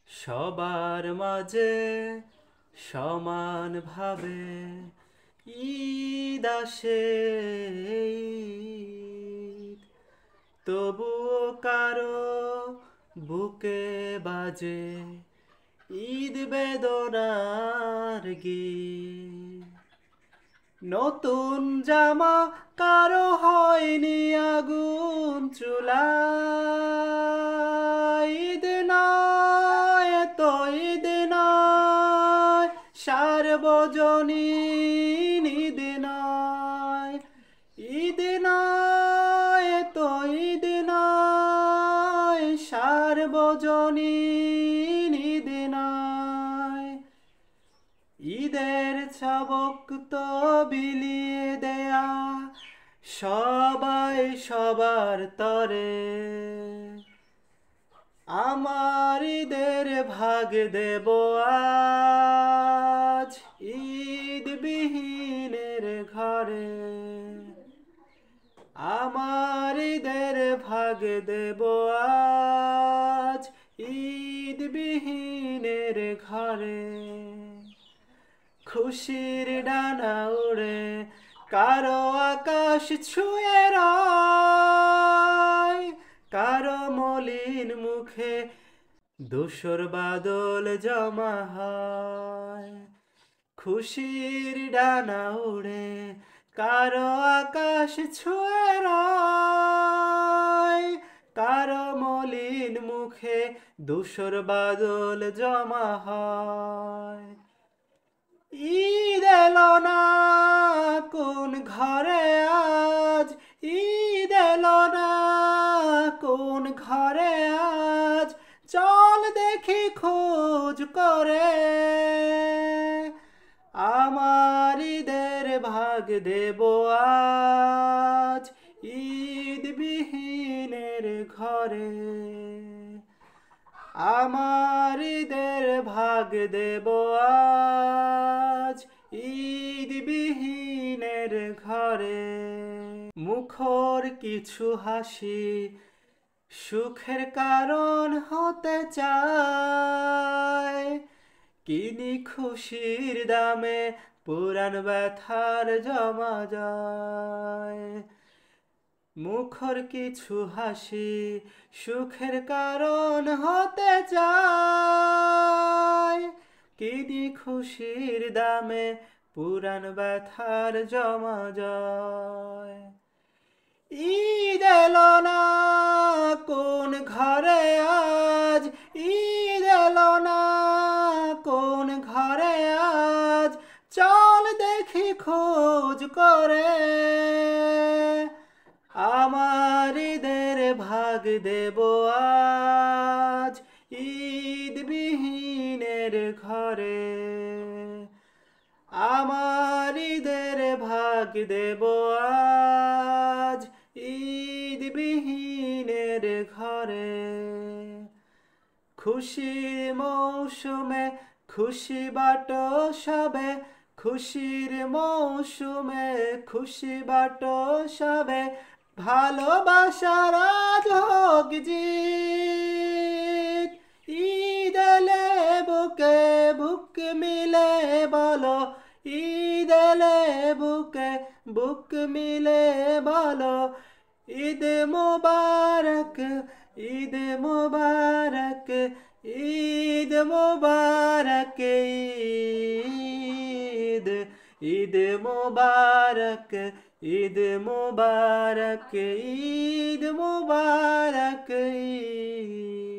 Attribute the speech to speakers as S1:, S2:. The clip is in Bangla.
S1: সবার মাঝে সমানভাবে ঈদ আসে, ঈদ। তবুও কারো বুকে বাজে ঈদ বেদনার গীত। নতুন জামা কারো হয়নি আগুন চুলায়, ঈদ নয় তো ঈদ নয়, সার্বজনীন ঈদ নয়, ঈদ নয় তো ঈদ নয়, সার্বজনীন ঈদ নয়। ঈদের ছবক তো বিলিয়ে দেয়া সবাই সবার তরে, আমার ঈদের ভাগ দেব আজ ঈদ বিহীনের ঘরে, আমার ঈদের ভাগ দেব আজ ঈদ বিহীনের ঘরে। খুশির ডানা উড়ে কারো আকাশ ছুঁয়ে রয়, কারো মলিন মুখে ধূসর বাদল জমা হয়। খুশির ডানা উড়ে কারো আকাশ ছুঁয়ে রয়, কারো মলিন মুখে ধূসর বাদল জমা হয়। ঈদ এলো না কোন ঘরে আজ, ঈদ এলো না কোন ঘরে আজ, চল দেখি খোঁজ করে, আমার ঈদের ভাগ দেব আজ ঈদ বিহীনের ঘরে, আমার ঈদের ভাগ দেব আজ ঈদ বিহীনের ঘরে। মুখর কিছু হাসি সুখের কারণ হতে চায়, কিনি খুশির দামে পুরান ব্যথার জমা যায়। মুখর কিছু হাসি সুখের কারণ হতে চায়, কিনি খুশির দামে পুরান ব্যথার জমা যায়। ঈদ এলো না কোন ঘরে আজ, ঈদ এলো না কোন ঘরে আজ, চল দেখি খোঁজ করে, আমার ঈদের ভাগ দেব আজ ঈদ বিহীনের ঘরে, আমার ঈদের ভাগ দেব আজ ঈদ বিহীনের ঘরে। খুশির মৌসুমে খুশি বাটো সবে, খুশির মৌসুমে খুশি বাটো সবে, ভালোবাসার আজ হোক জিত। ঈদ এলে বুকে বুক মিলে বলো, ঈদ এলে বুকে বুক মিলে বলো, ঈদ মুবারক ঈদ মুবারক ঈদ মুবারক ঈদ, ঈদ মুবারক ঈদ মুবারক ঈদ মুবারক ঈদ।